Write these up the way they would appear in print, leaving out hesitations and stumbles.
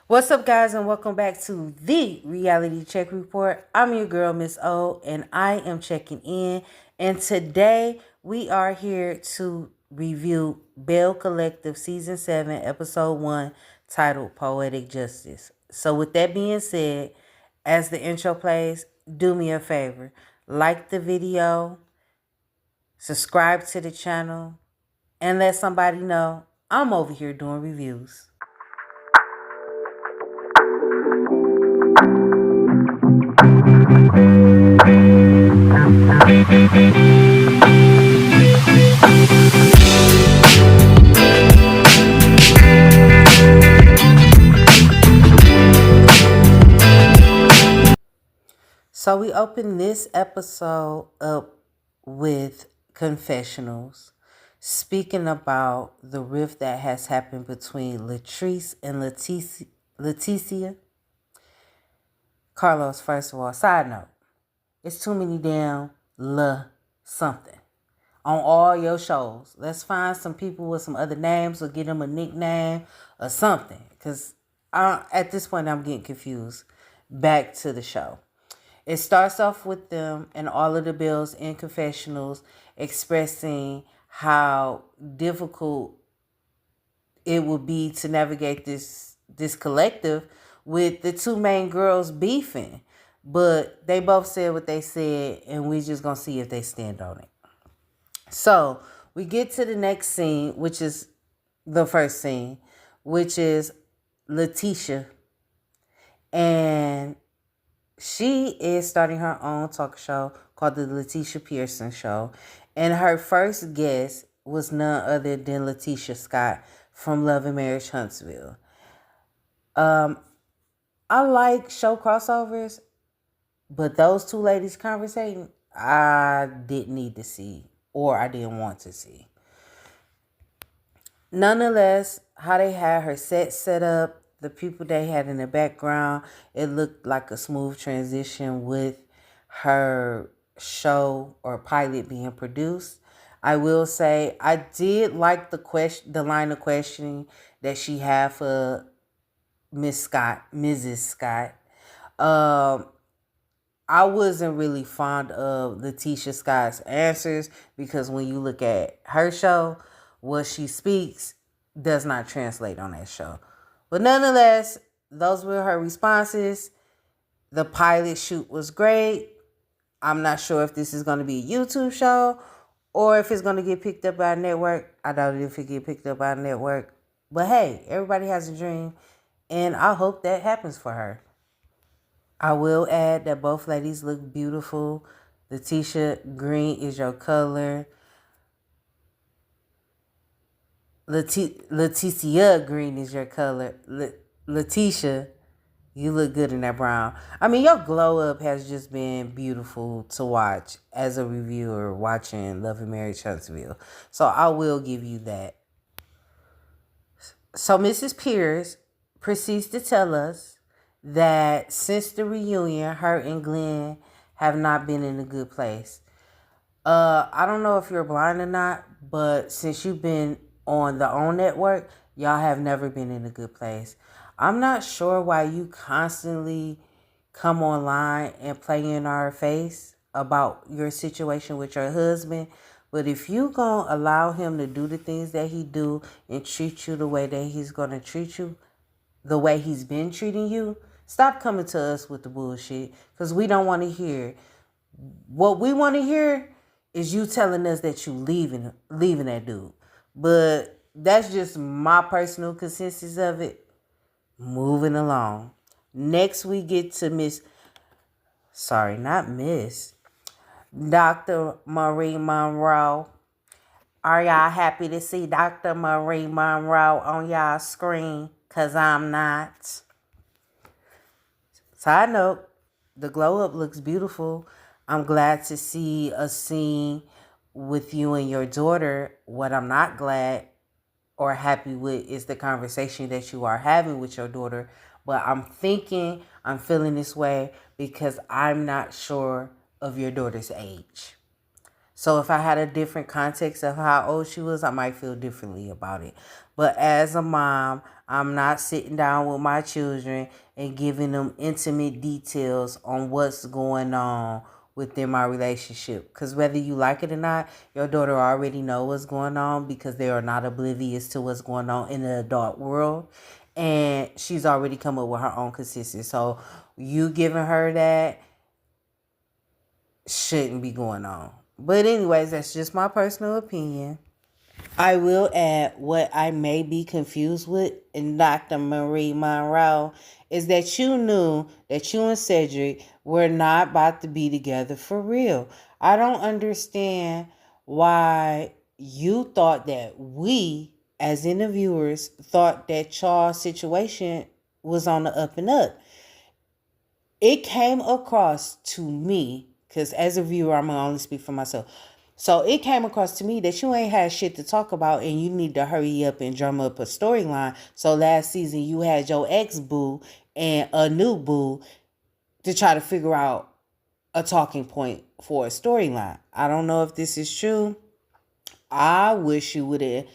What's up, guys, and welcome back to the Reality Check Report. I'm your girl, Miss O, and I am checking in. And today we are here to review Belle Collective Season 7, Episode 1, titled Poetic Justice. So, with that being said, as the intro plays, do me a favor, like the video, subscribe to the channel, and let somebody know I'm over here doing reviews. So we open this episode up with confessionals, speaking about the rift that has happened between Latrice and Leticia. Carlos, first of all, side note, it's too many damn something on all your shows. Let's find some people with some other names or get them a nickname or something. Because at this point, I'm getting confused. Back to the show. It starts off with them and all of the Bells in confessionals expressing how difficult it would be to navigate this collective with the two main girls beefing. But they both said what they said, and we just gonna see if they stand on it. So we get to the next scene, which is the first scene, which is Letitia. And she is starting her own talk show called the Letitia Pearson Show. And her first guest was none other than Letitia Scott from Love and Marriage Huntsville. I like show crossovers, but those two ladies conversating, I didn't need to see, or I didn't want to see. Nonetheless, how they had her set up, the people they had in the background, it looked like a smooth transition with her show or pilot being produced. I will say I did like the line of questioning that she had for Mrs. Scott. Um, I wasn't really fond of Letitia Scott's answers because when you look at her show, what she speaks does not translate on that show. But nonetheless, those were her responses. The pilot shoot was great. I'm not sure if this is going to be a YouTube show or if it's going to get picked up by a network. I doubt it if it get picked up by a network. But hey, everybody has a dream, and I hope that happens for her. I will add that both ladies look beautiful. Letitia, green is your color. Leticia, green is your color. Letitia, you look good in that brown. I mean, your glow up has just been beautiful to watch as a reviewer watching Love and Marriage Huntsville. So I will give you that. So Mrs. Pierce proceeds to tell us that since the reunion, her and Glenn have not been in a good place. I don't know if you're blind or not, but since you've been on the OWN network, y'all have never been in a good place. I'm not sure why you constantly come online and play in our face about your situation with your husband. But if you gonna allow him to do the things that he do and treat you the way that he's gonna treat you, the way he's been treating you, stop coming to us with the bullshit because we don't want to hear it. What we want to hear is you telling us that you leaving that dude. But that's just my personal consensus of it. Moving along. Next we get to not Miss, Dr. Marie Monroe. Are y'all happy to see Dr. Marie Monroe on y'all screen? Cause I'm not. Side note, the glow up looks beautiful. I'm glad to see a scene with you and your daughter. What I'm not glad or happy with is the conversation that you are having with your daughter. But I'm feeling this way because I'm not sure of your daughter's age. So if I had a different context of how old she was, I might feel differently about it. But as a mom, I'm not sitting down with my children and giving them intimate details on what's going on within my relationship. Because whether you like it or not, your daughter already know what's going on because they are not oblivious to what's going on in the adult world. And she's already come up with her own consistency. So you giving her that shouldn't be going on. But anyways, that's just my personal opinion. I will add what I may be confused with in Dr. Marie Monroe is that you knew that you and Cedric were not about to be together for real. I don't understand why you thought that we, as interviewers, thought that y'all's situation was on the up and up. It came across to me, because as a viewer, I'm going to only speak for myself. So it came across to me that you ain't had shit to talk about and you need to hurry up and drum up a storyline. So last season you had your ex-boo and a new boo to try to figure out a talking point for a storyline. I don't know if this is true. I wish you would have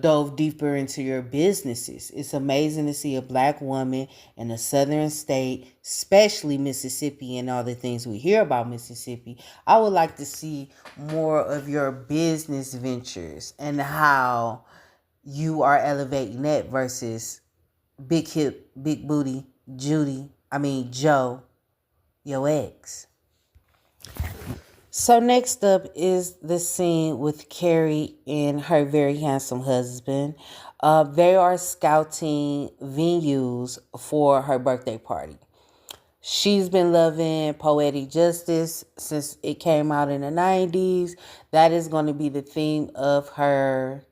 dove deeper into your businesses. It's amazing to see a black woman in a southern state, especially Mississippi, and all the things we hear about Mississippi. I would like to see more of your business ventures and how you are elevating that versus big hip, big booty Joe, your ex. So next up is the scene with Carrie and her very handsome husband. They are scouting venues for her birthday party. She's been loving Poetic Justice since it came out in the 90s. That is going to be the theme of her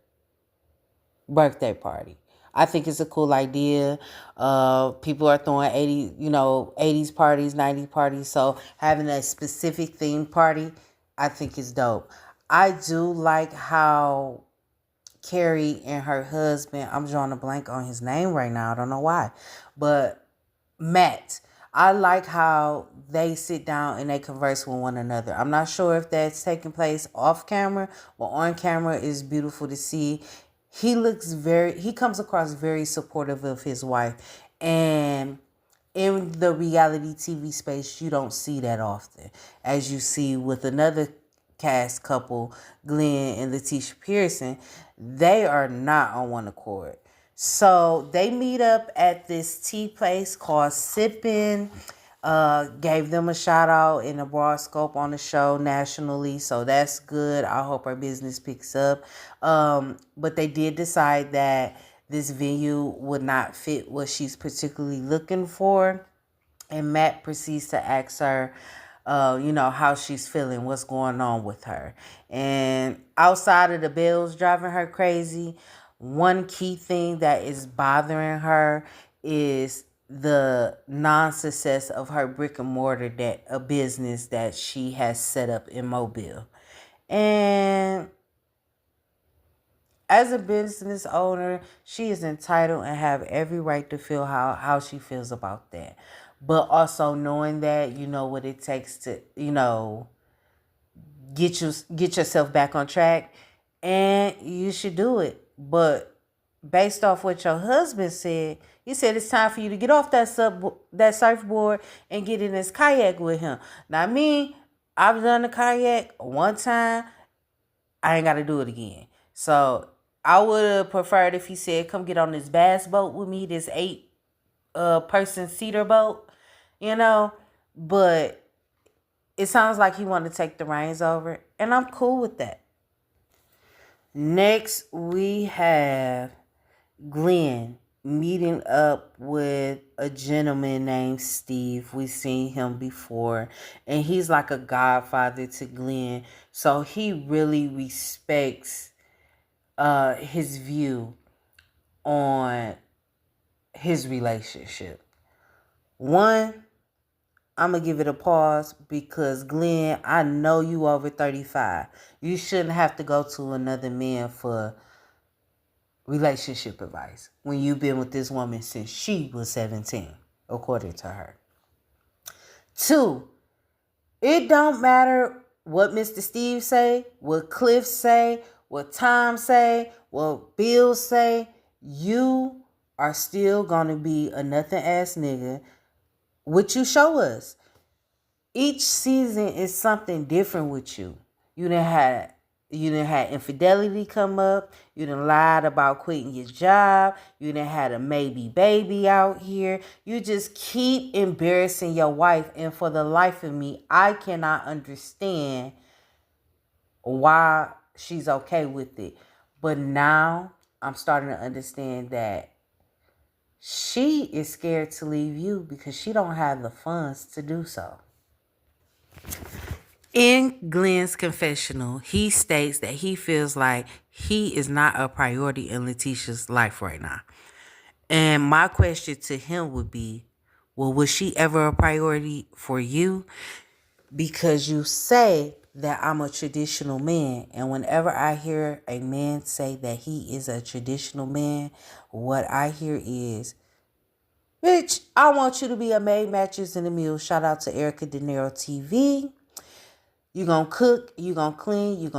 birthday party. I think it's a cool idea. People are throwing 80s parties, 90s parties. So having a specific theme party, I think is dope. I do like how Carrie and her husband, I'm drawing a blank on his name right now. I don't know why. But Matt, I like how they sit down and they converse with one another. I'm not sure if that's taking place off camera, but on camera is beautiful to see. He comes across very supportive of his wife. And in the reality TV space, you don't see that often. As you see with another cast couple, Glenn and Letitia Pearson, they are not on one accord. So they meet up at this tea place called Sippin'. Gave them a shout out in a broad scope on the show nationally, so that's good. I hope our business picks up. But they did decide that this venue would not fit what she's particularly looking for. And Matt proceeds to ask her, how she's feeling, what's going on with her. And outside of the bills driving her crazy, one key thing that is bothering her is the non-success of her brick and mortar a business that she has set up in Mobile. And as a business owner, she is entitled and have every right to feel how she feels about that. But also knowing that you know what it takes to, get yourself back on track, and you should do it. But based off what your husband said, he said it's time for you to get off that surfboard and get in this kayak with him. Now me, I've done the kayak one time. I ain't got to do it again. So I would have preferred if he said, come get on this bass boat with me, this 8-person cedar boat, But it sounds like he wanted to take the reins over, and I'm cool with that. Next, we have Glenn meeting up with a gentleman named Steve. We've seen him before, and he's like a godfather to Glenn. So he really respects his view on his relationship. One, I'm going to give it a pause because Glenn, I know you over 35. You shouldn't have to go to another man for relationship advice when you've been with this woman since she was 17, according to her. Two, it don't matter what Mr. Steve say, what Cliff say, what Tom say, what Bill say, you are still gonna be a nothing ass nigga. What you show us. Each season is something different with you. You done had infidelity come up. You done lied about quitting your job. You done had a maybe baby out here. You just keep embarrassing your wife, and for the life of me, I cannot understand why she's okay with it. But now I'm starting to understand that she is scared to leave you because she don't have the funds to do so. In Glenn's confessional, he states that he feels like he is not a priority in Letitia's life right now. And my question to him would be, well, was she ever a priority for you? Because you say that I'm a traditional man. And whenever I hear a man say that he is a traditional man, what I hear is, bitch, I want you to be a maid, mattress, and a meal. Shout out to Erica De Niro TV. You gonna cook, you gonna clean, you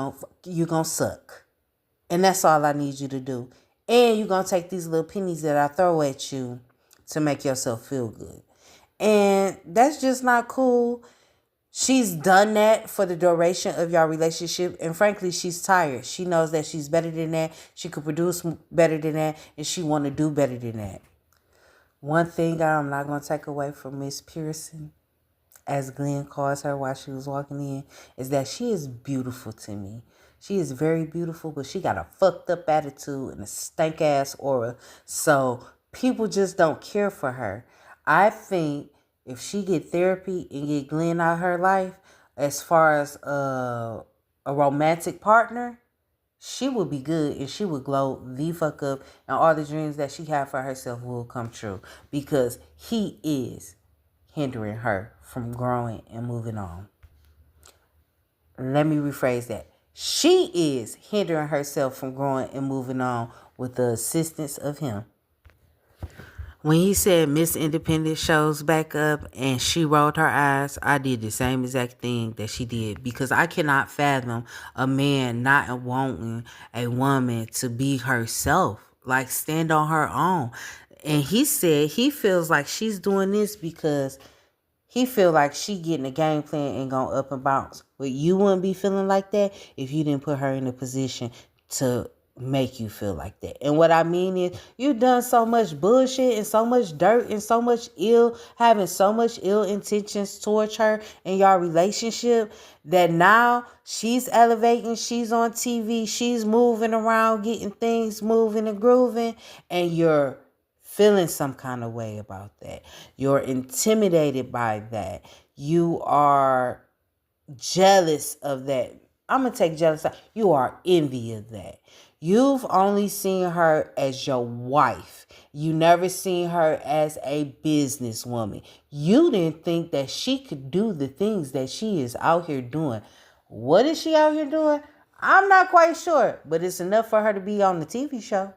gonna suck. And that's all I need you to do. And you gonna take these little pennies that I throw at you to make yourself feel good. And that's just not cool. She's done that for the duration of your relationship. And frankly, she's tired. She knows that she's better than that. She could produce better than that. And she want to do better than that. One thing I'm not going to take away from Miss Pearson, as Glenn calls her while she was walking in, is that she is beautiful to me. She is very beautiful, but she got a fucked up attitude and a stank ass aura. So people just don't care for her. I think if she get therapy and get Glenn out of her life, as far as a romantic partner, she would be good and she would glow the fuck up, and all the dreams that she had for herself will come true because he is hindering her from growing and moving on. Let me rephrase that. She is hindering herself from growing and moving on with the assistance of him. When he said Miss Independent shows back up and she rolled her eyes, I did the same exact thing that she did because I cannot fathom a man not wanting a woman to be herself, like stand on her own. And he said he feels like she's doing this because he feel like she getting a game plan and going up and bounce. But you wouldn't be feeling like that if you didn't put her in a position to make you feel like that. And what I mean is, you done so much bullshit and so much dirt and so much having so much ill intentions towards her in your relationship that now she's elevating, she's on TV, she's moving around, getting things moving and grooving, and you're feeling some kind of way about that. You're intimidated by that. You are jealous of that. I'm going to take jealous. You are envy of that. You've only seen her as your wife. You never seen her as a businesswoman. You didn't think that she could do the things that she is out here doing. What is she out here doing? I'm not quite sure, but it's enough for her to be on the TV show.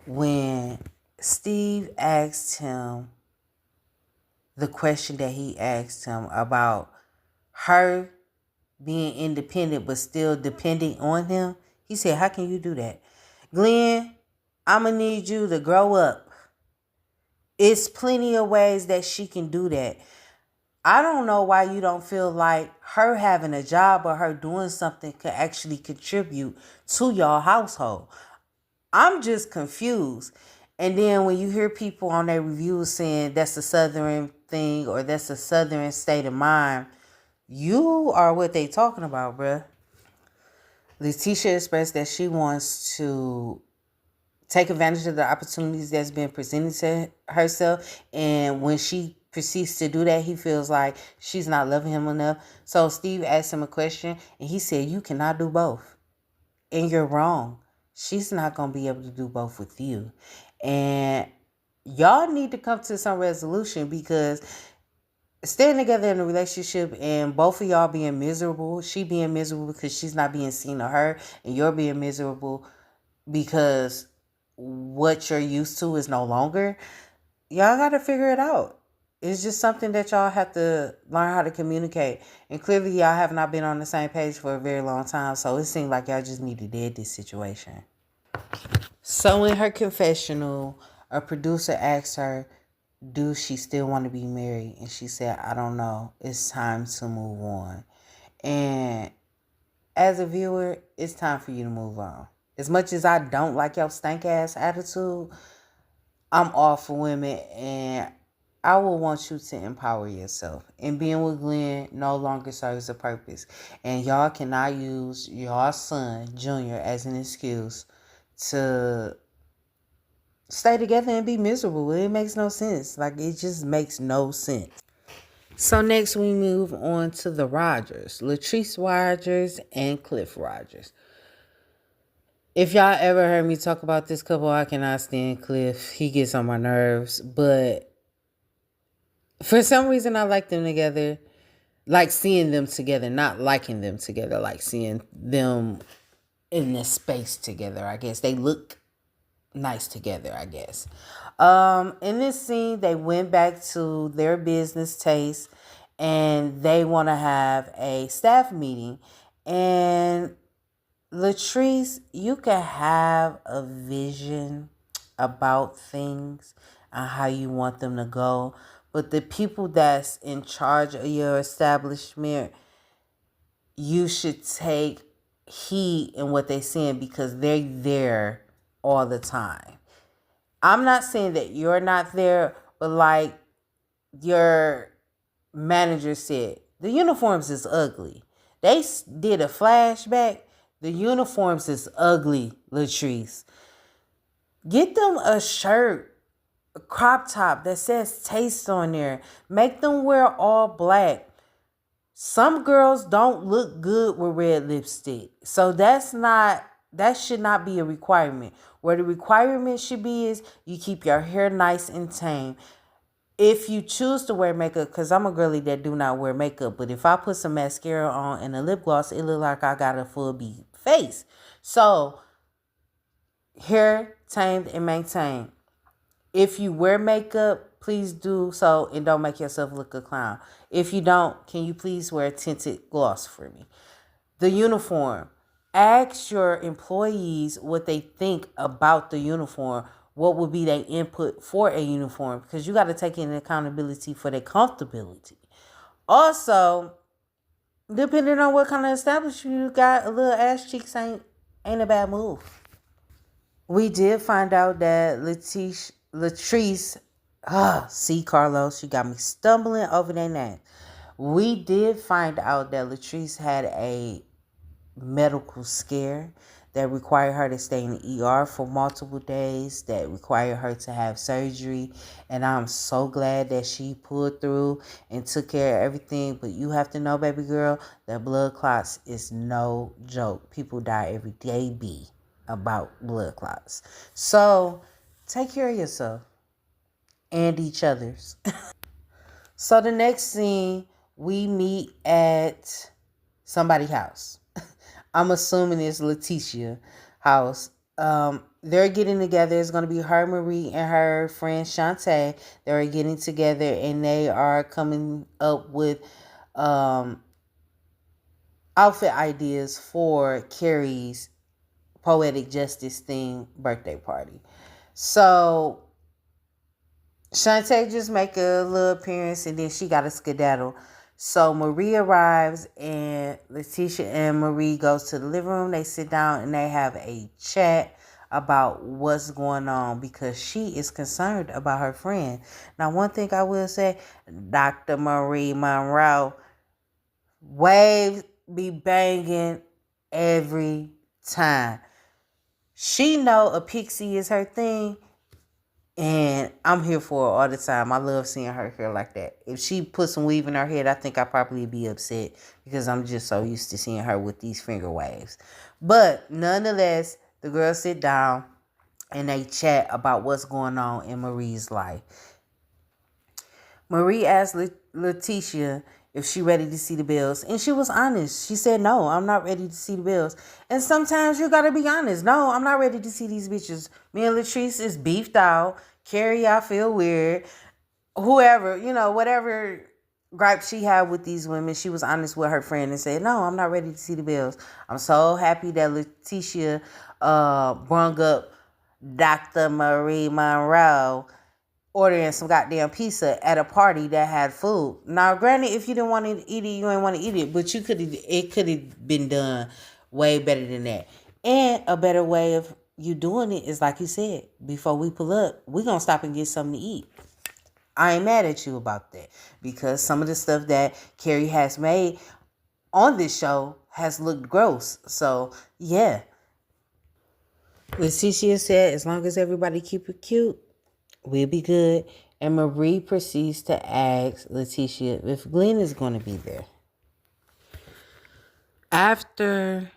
When Steve asked him the question that he asked him about her being independent but still depending on him, he said, how can you do that? Glenn, I'm going to need you to grow up. It's plenty of ways that she can do that. I don't know why you don't feel like her having a job or her doing something could actually contribute to your household. I'm just confused. And then when you hear people on their reviews saying that's a Southern thing or that's a Southern state of mind, you are what they talking about, bruh. Letitia expressed that she wants to take advantage of the opportunities that's been presented to herself. And when she proceeds to do that, he feels like she's not loving him enough. So Steve asked him a question and he said, you cannot do both. And you're wrong. She's not going to be able to do both with you. And y'all need to come to some resolution because staying together in a relationship and both of y'all being miserable, she being miserable because she's not being seen to her, and you're being miserable because what you're used to is no longer, y'all got to figure it out. It's just something that y'all have to learn how to communicate. And clearly, y'all have not been on the same page for a very long time. So it seemed like y'all just need to dead this situation. So in her confessional, a producer asked her, do she still want to be married? And she said, I don't know. It's time to move on. And as a viewer, it's time for you to move on. As much as I don't like your stank ass attitude, I'm all for women, and I will want you to empower yourself. And being with Glenn no longer serves a purpose. And y'all cannot use your son, Junior, as an excuse to stay together and be miserable. It makes no sense. Like, it just makes no sense. So next we move on to the Rogers, Latrice Rogers and Cliff Rogers. If y'all ever heard me talk about this couple, I cannot stand Cliff. He gets on my nerves. But for some reason, I like them together. Like seeing them together, not liking them together. Like seeing them in this space together, I guess. They look nice together, I guess. In this scene, they went back to their business taste and they want to have a staff meeting. And Latrice, you can have a vision about things and how you want them to go, but the people that's in charge of your establishment, you should take heed in what they're saying because they're there all the time. I'm not saying that you're not there, but like your manager said, the uniforms is ugly. They did a flashback. The uniforms is ugly, Latrice. Get them a shirt, a crop top that says taste on there. Make them wear all black. Some girls don't look good with red lipstick. So that should not be a requirement. Where the requirement should be is you keep your hair nice and tame. If you choose to wear makeup, because I'm a girly that do not wear makeup, but if I put some mascara on and a lip gloss, it look like I got a full beat face. So, hair tamed and maintained. If you wear makeup, please do so and don't make yourself look a clown. If you don't, can you please wear a tinted gloss for me? The uniform. Ask your employees what they think about the uniform. What would be their input for a uniform? Because you got to take in accountability for their comfortability. Also, depending on what kind of establishment you got, a little ass cheeks ain't a bad move. We did find out that Latrice, see Carlos, you got me stumbling over their name. We did find out that Latrice had a medical scare that required her to stay in the ER for multiple days, that required her to have surgery. And I'm so glad that she pulled through and took care of everything. But you have to know, baby girl, that blood clots is no joke. People die every day, about blood clots. So take care of yourself and each other's. So the next scene, we meet at somebody's house. I'm assuming it's Leticia house. They're getting together. It's going to be her, Marie, and her friend Shantae. They're getting together and they are coming up with outfit ideas for Carrie's Poetic Justice themed birthday party. So Shantae just make a little appearance and then she got a skedaddle. So Marie arrives and Leticia and Marie goes to the living room. They sit down and they have a chat about what's going on because she is concerned about her friend. Now, one thing I will say, Dr. Marie Monroe, waves be banging every time. She know a pixie is her thing. And I'm here for her all the time. I love seeing her hair like that. If she put some weave in her head, I think I'd probably be upset because I'm just so used to seeing her with these finger waves. But nonetheless, the girls sit down and they chat about what's going on in Marie's life. Marie asked Leticia if she ready to see the Bells. And she was honest. She said, no, I'm not ready to see the Bells. And sometimes you got to be honest. No, I'm not ready to see these bitches. Me and Latrice is beefed out. Carrie, I feel weird. whoever, whatever gripe she had with these women, she was honest with her friend and said, "No, I'm not ready to see the Bells." I'm so happy that Letitia brung up Dr. Marie Monroe ordering some goddamn pizza at a party that had food. Now, granted, if you didn't want to eat it, you ain't want to eat it, but it could have been done way better than that. And a better way of you doing it is like you said, before we pull up, we gonna stop and get something to eat. I ain't mad at you about that because some of the stuff that Carrie has made on this show has looked gross. So yeah. Leticia said, as long as everybody keep it cute, we'll be good. And Marie proceeds to ask Leticia if Glenn is going to be there. After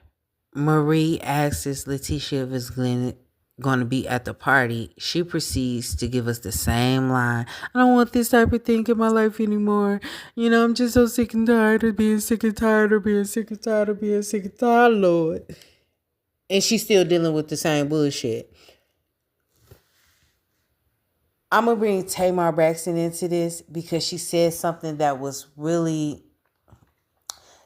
Marie asks Leticia if it's Glenn going to be at the party, she proceeds to give us the same line. "I don't want this type of thing in my life anymore. I'm just so sick and tired of being sick and tired of being sick and tired of being sick and tired, Lord." And she's still dealing with the same bullshit. I'm going to bring Tamar Braxton into this because she said something that was really,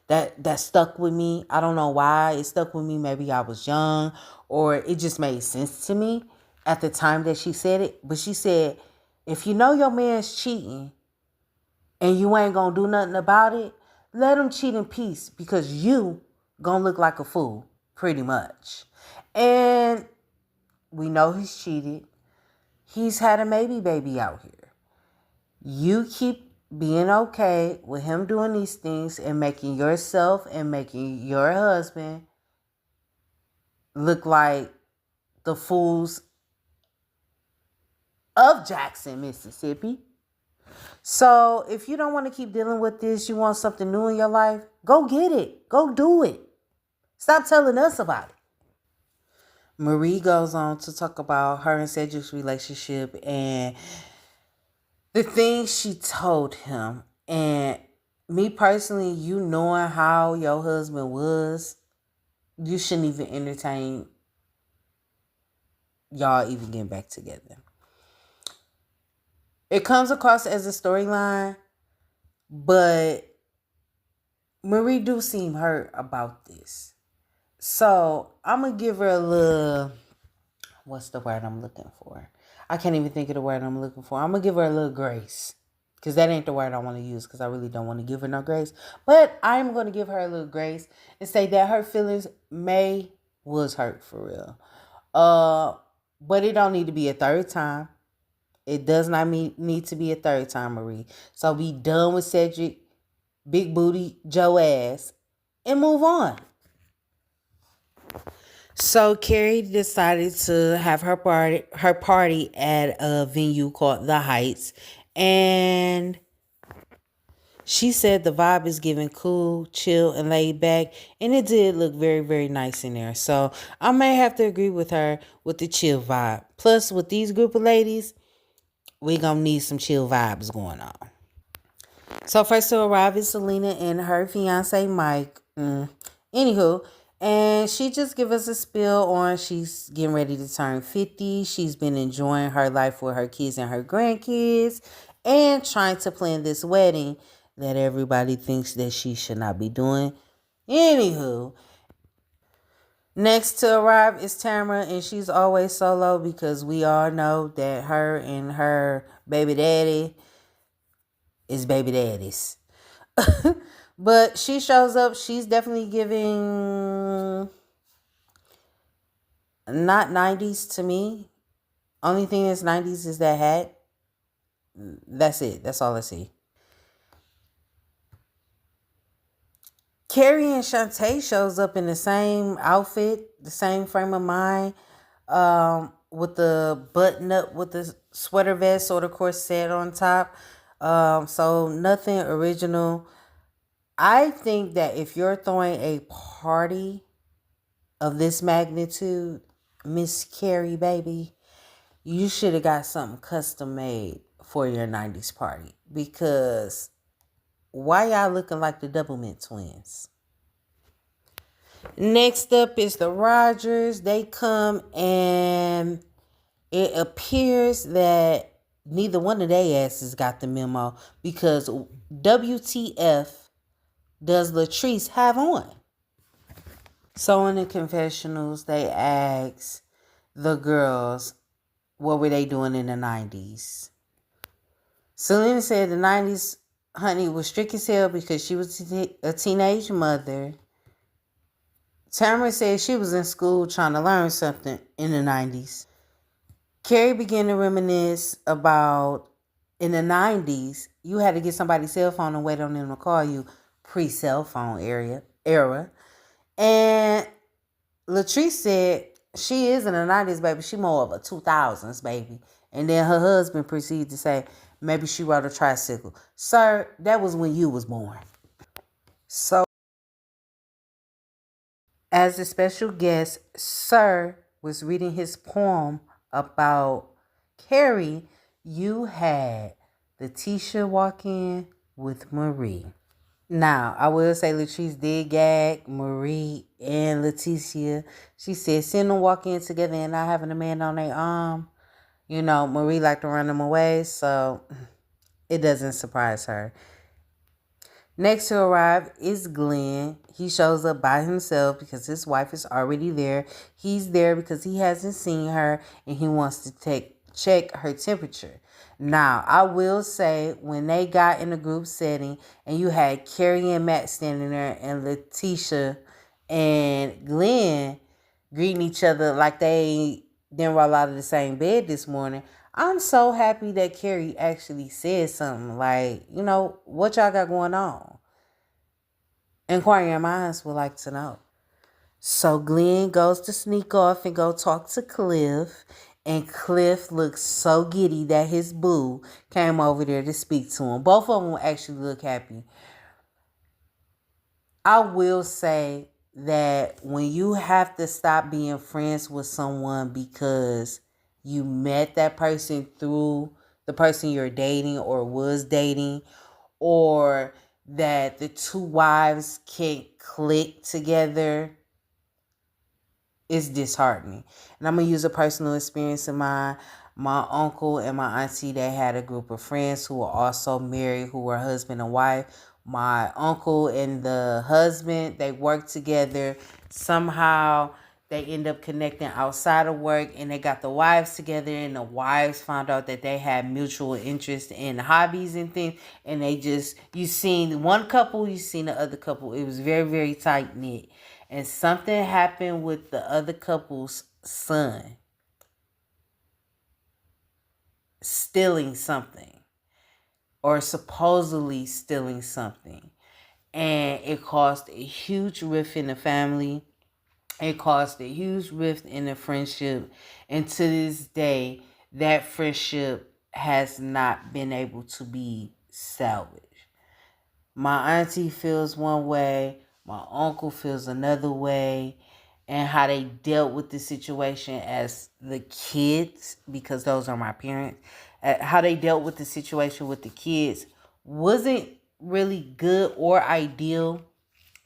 that stuck with me. I don't know why it stuck with me. Maybe I was young or it just made sense to me at the time that she said it. But she said, if you know your man's cheating and you ain't going to do nothing about it, let him cheat in peace because you going to look like a fool pretty much. And we know he's cheated. He's had a maybe baby out here. You keep being okay with him doing these things and making yourself and making your husband look like the fools of Jackson, Mississippi. So if you don't want to keep dealing with this, you want something new in your life, go get it. Go do it. Stop telling us about it. Marie goes on to talk about her and Cedric's relationship and the things she told him. And me personally, you knowing how your husband was, you shouldn't even entertain y'all even getting back together. It comes across as a storyline, but Marie do seem hurt about this. So I'm going to give her a little, what's the word I'm looking for? I can't even think of the word I'm looking for. I'm going to give her a little grace. Because that ain't the word I want to use because I really don't want to give her no grace. But I'm going to give her a little grace and say that her feelings was hurt for real. But it don't need to be a third time. It does not need to be a third time, Marie. So be done with Cedric, big booty Joe ass, and move on. So Carrie decided to have her party at a venue called The Heights, and she said the vibe is giving cool, chill, and laid back, and it did look very, very nice in there. So I may have to agree with her with the chill vibe. Plus, with these group of ladies, we gonna need some chill vibes going on. So first to arrive is Selena and her fiance Mike. Anywho, and she just give us a spill on she's getting ready to turn 50. She's been enjoying her life with her kids and her grandkids and trying to plan this wedding that everybody thinks that she should not be doing. Anywho, next to arrive is Tamara, and she's always solo because we all know that her and her baby daddy is baby daddies. But she shows up. She's definitely giving not 90s to me. Only thing that's 90s is that hat. That's it. That's all I see. Carrie and Shantae shows up in the same outfit, the same frame of mind, with the button up with the sweater vest or the corset on top. So nothing original. I think that if you're throwing a party of this magnitude, Miss Carrie, baby, you should have got something custom made for your 90s party. Because why y'all looking like the Doublemint twins? Next up is the Rogers. They come and it appears that neither one of their asses got the memo because WTF does Latrice have on? So in the confessionals, they asked the girls what were they doing in the 90s. Selena said the 90s, honey, was strict as hell because she was a teenage mother. Tamara said she was in school trying to learn something in the 90s. Carrie began to reminisce about in the 90s, you had to get somebody's cell phone and wait on them to call you, pre-cell phone era. And Latrice said she is in the 90s, baby. She more of a 2000s, baby. And then her husband proceeded to say, maybe she rode a tricycle. Sir, that was when you was born. So, as a special guest, Sir was reading his poem about Carrie. You had Letitia walk in with Marie. Now, I will say Latrice did gag Marie and Leticia. She said, send them walk in together and not having a man on their arm. You know, Marie liked to run them away, so it doesn't surprise her. Next to arrive is Glenn. He shows up by himself because his wife is already there. He's there because he hasn't seen her and he wants to check her temperature. Now, I will say when they got in a group setting and you had Carrie and Matt standing there and Letitia and Glenn greeting each other like they didn't roll out of the same bed this morning, I'm so happy that Carrie actually said something like, you know, what y'all got going on? Inquiring minds would like to know. So Glenn goes to sneak off and go talk to Cliff. And Cliff looks so giddy that his boo came over there to speak to him. Both of them actually look happy. I will say that when you have to stop being friends with someone because you met that person through the person you're dating or was dating, or that the two wives can't click together, is disheartening. And I'm going to use a personal experience of mine. My uncle and my auntie, they had a group of friends who were also married, who were husband and wife. My uncle and the husband, they worked together. Somehow they end up connecting outside of work, and they got the wives together, and the wives found out that they had mutual interest in hobbies and things. And they just, you seen one couple, you seen the other couple. It was very, very tight knit. And something happened with the other couple's son stealing something, or supposedly stealing something. And it caused a huge rift in the family. It caused a huge rift in the friendship. And to this day, that friendship has not been able to be salvaged. My auntie feels one way, my uncle feels another way, and how they dealt with the situation as the kids, because those are my parents, how they dealt with the situation with the kids wasn't really good or ideal.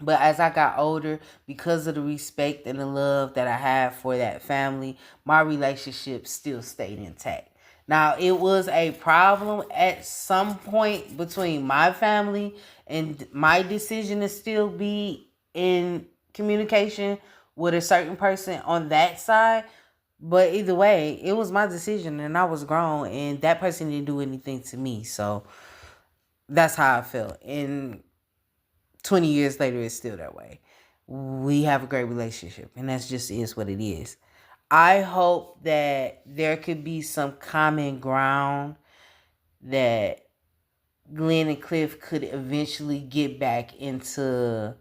But as I got older, because of the respect and the love that I have for that family, my relationship still stayed intact. Now, it was a problem at some point between my family and my decision to still be in communication with a certain person on that side. But either way, it was my decision and I was grown, and that person didn't do anything to me. So that's how I felt. And 20 years later, it's still that way. We have a great relationship, and that's just is what it is. I hope that there could be some common ground that Glenn and Cliff could eventually get back into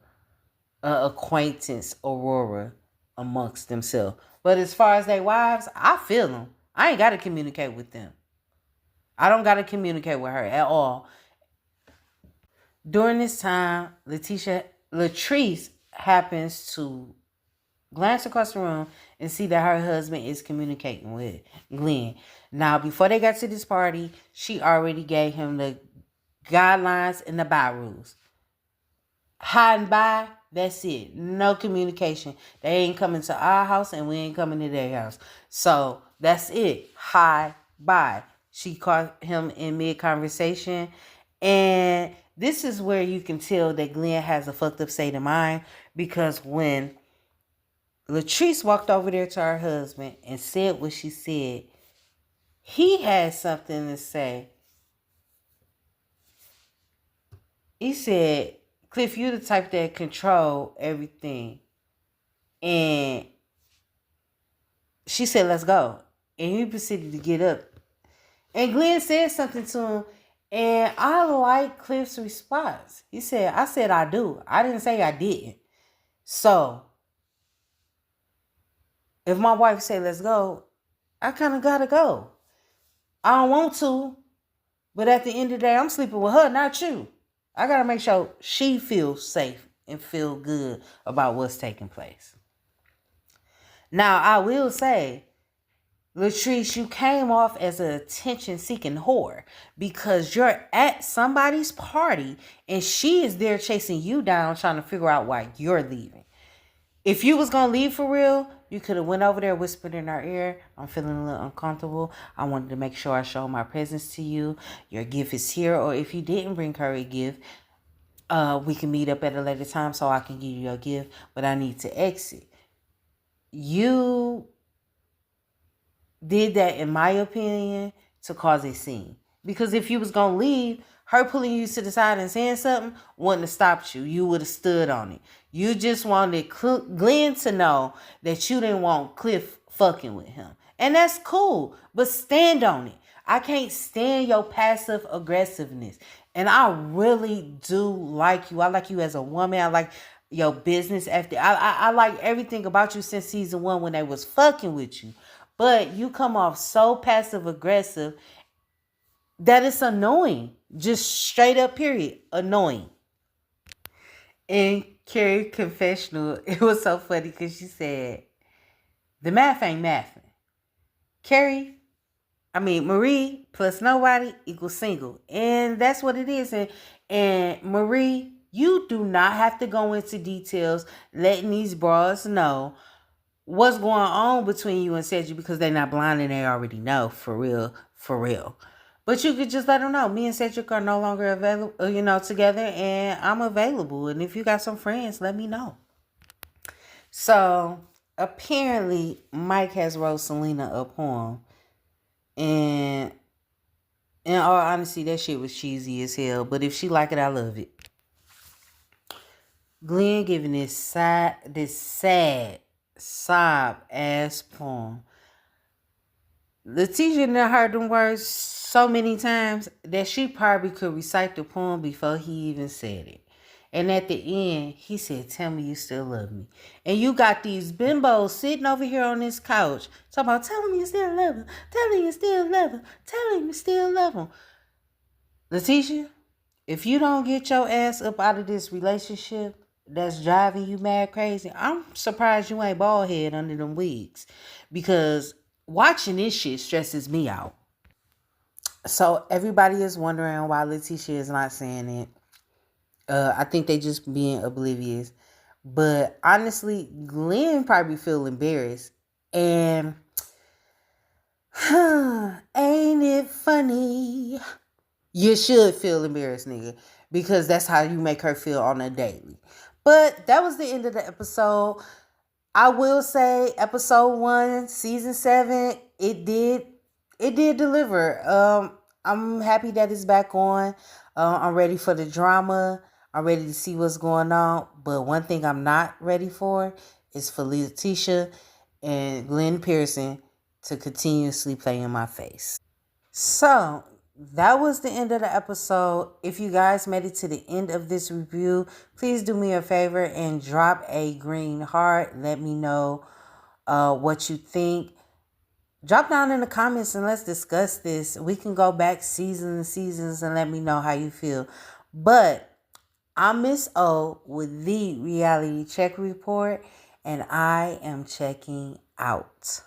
acquaintance Aurora amongst themselves. But as far as their wives, I feel them. I ain't got to communicate with them. I don't got to communicate with her at all. During this time, Latrice happens to glance across the room and see that her husband is communicating with Glenn. Now, before they got to this party, she already gave him the guidelines and the by rules. Hide and by, that's it. No communication. They ain't coming to our house and we ain't coming to their house. So that's it. Hide by. She caught him in mid-conversation. And this is where you can tell that Glenn has a fucked up state of mind, because when Latrice walked over there to her husband and said what she said, he had something to say. He said, Cliff, you the type that control everything. And she said, let's go. And he proceeded to get up. And Glenn said something to him. And I like Cliff's response. He said, I said I do. I didn't say I didn't. So, if my wife said let's go, I kind of got to go. I don't want to. But at the end of the day, I'm sleeping with her, not you. I got to make sure she feels safe and feel good about what's taking place. Now, I will say, Latrice, you came off as an attention-seeking whore because you're at somebody's party and she is there chasing you down trying to figure out why you're leaving. If you was going to leave for real, you could have went over there, whispered in her ear, I'm feeling a little uncomfortable. I wanted to make sure I show my presence to you. Your gift is here. Or if you didn't bring her a gift, we can meet up at a later time so I can give you your gift, but I need to exit. You did that, in my opinion, to cause a scene. Because if you was going to leave, her pulling you to the side and saying something wouldn't have stopped you. You would have stood on it. You just wanted Glenn to know that you didn't want Cliff fucking with him. And that's cool, but stand on it. I can't stand your passive aggressiveness. And I really do like you. I like you as a woman. I like your business ethic. I like everything about you since season 1 when they was fucking with you. But you come off so passive aggressive that it's annoying. Just straight up period. Annoying. In Carrie confessional, it was so funny because she said, the math ain't mathing. Marie plus nobody equals single. And that's what it is. And Marie, you do not have to go into details letting these bras know what's going on between you and Cedric, because they're not blind and they already know, for real. But you could just let them know, me and Cedric are no longer available, together, and I'm available. And if you got some friends, let me know. So apparently Mike has wrote Selena a poem, and in all honesty, that shit was cheesy as hell. But if she like it, I love it. Glenn giving this sad sob ass poem. Letitia done heard them words so many times that she probably could recite the poem before he even said it. And at the end, he said, tell me you still love me. And you got these bimbos sitting over here on this couch talking about, tell him you still love him. Tell him you still love him. Tell him you still love him. Letitia, if you don't get your ass up out of this relationship that's driving you mad crazy, I'm surprised you ain't bald head under them wigs. Because watching this shit stresses me out. So everybody is wondering why Letitia is not saying it. I think they just being oblivious. But honestly, Glenn probably feel embarrassed. And ain't it funny? You should feel embarrassed, nigga. Because that's how you make her feel on a daily. But that was the end of the episode. I will say episode 1, season 7, it did deliver. I'm happy that it's back on. I'm ready for the drama. I'm ready to see what's going on. But one thing I'm not ready for is for Letitia and Glenn Pearson to continuously play in my face. So that was the end of the episode. If you guys made it to the end of this review, please do me a favor and drop a green heart. Let me know what you think. Drop down in the comments and let's discuss this. We can go back seasons and let me know how you feel. But I'm Miss O with the Reality Check Report, and I am checking out.